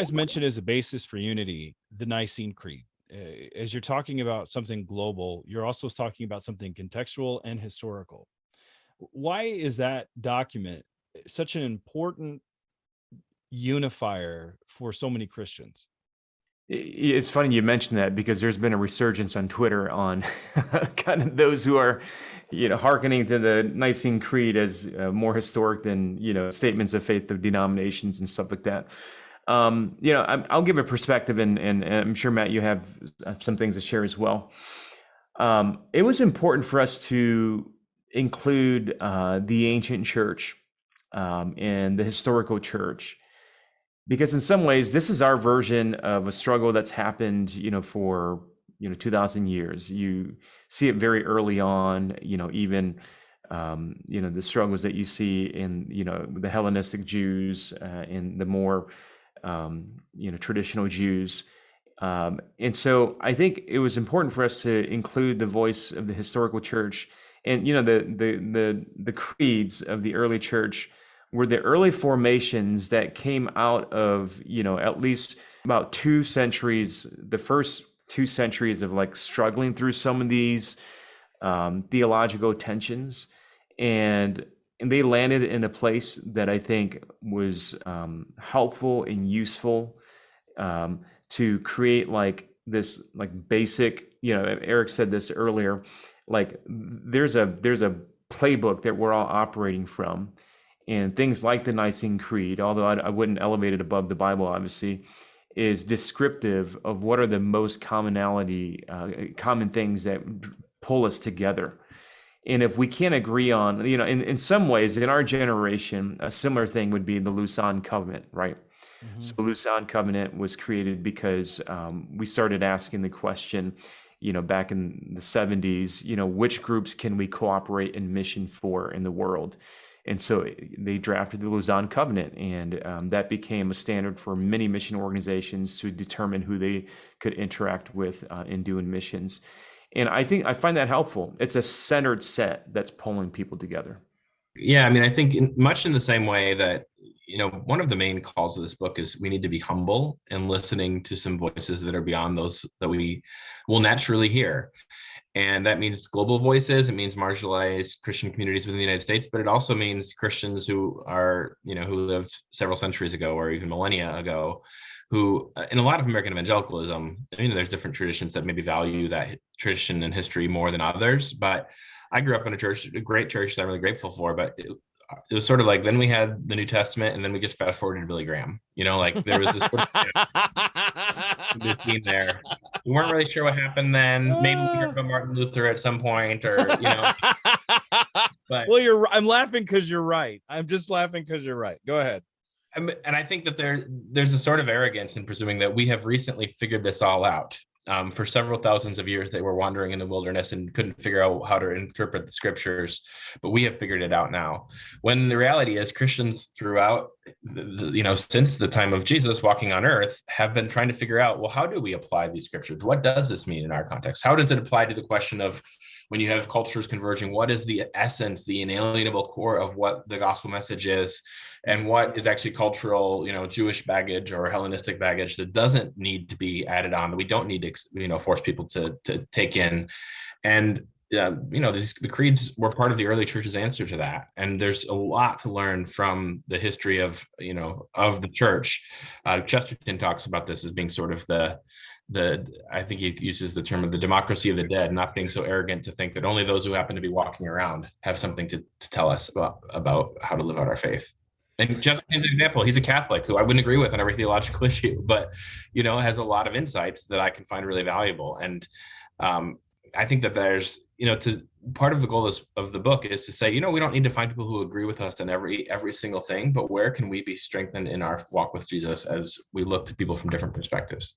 guys mentioned as a basis for unity, the Nicene Creed. As you're talking about something global, you're also talking about something contextual and historical. Why is that document such an important unifier for so many Christians? It's funny you mentioned that, because there's been a resurgence on Twitter on kind of those who are, hearkening to the Nicene Creed as more historic than, statements of faith of denominations and stuff like that. I'll give a perspective, and I'm sure, Matt, you have some things to share as well. It was important for us to include the ancient church and the historical church, because in some ways, this is our version of a struggle that's happened, for 2,000 years. You see it very early on, even the struggles that you see in the Hellenistic Jews, in the more traditional Jews. And so I think it was important for us to include the voice of the historical church, and the creeds of the early church were the early formations that came out of, at least about 2 centuries, the first 2 centuries of like struggling through some of these theological tensions. And they landed in a place that I think was helpful and useful to create like this like basic, Eric said this earlier, like there's a playbook that we're all operating from. And things like the Nicene Creed, although I wouldn't elevate it above the Bible, obviously, is descriptive of what are the most common things that pull us together. And if we can't agree on, in some ways, in our generation, a similar thing would be the Lausanne Covenant, right? Mm-hmm. So the Lausanne Covenant was created because we started asking the question, back in the 70s, which groups can we cooperate in mission for in the world? And so they drafted the Lausanne Covenant, and that became a standard for many mission organizations to determine who they could interact with in doing missions. And I find that helpful. It's a centered set that's pulling people together. Yeah, I mean, I think much in the same way that, one of the main calls of this book is we need to be humble and listening to some voices that are beyond those that we will naturally hear. And that means global voices, it means marginalized Christian communities within the United States, but it also means Christians who are, who lived several centuries ago or even millennia ago, who in a lot of American evangelicalism, there's different traditions that maybe value that tradition and history more than others. But I grew up in a great church that I'm really grateful for, but it was sort of like, then we had the New Testament, and then we just fast forwarded to Billy Graham. Like there was this sort of between there. We weren't really sure what happened then. Maybe we heard about Martin Luther at some point, or But well, I'm laughing because you're right. I'm just laughing because you're right. Go ahead. And I think that there's a sort of arrogance in presuming that we have recently figured this all out. For several thousands of years, they were wandering in the wilderness and couldn't figure out how to interpret the scriptures, but we have figured it out now. When the reality is, Christians throughout, since the time of Jesus walking on earth, have been trying to figure out, well, how do we apply these scriptures? What does this mean in our context? How does it apply to the question of when you have cultures converging, what is the essence, the inalienable core of what the gospel message is, and what is actually cultural, Jewish baggage or Hellenistic baggage that doesn't need to be added on, that we don't need to, force people to take in. And the creeds were part of the early church's answer to that. And there's a lot to learn from the history of the church. Chesterton talks about this as being sort of I think he uses the term of the democracy of the dead, not being so arrogant to think that only those who happen to be walking around have something to tell us about how to live out our faith. And Chesterton's an example, he's a Catholic who I wouldn't agree with on every theological issue, but, has a lot of insights that I can find really valuable. And I think that there's, part of the goal of the book is to say, we don't need to find people who agree with us on every single thing, but where can we be strengthened in our walk with Jesus as we look to people from different perspectives?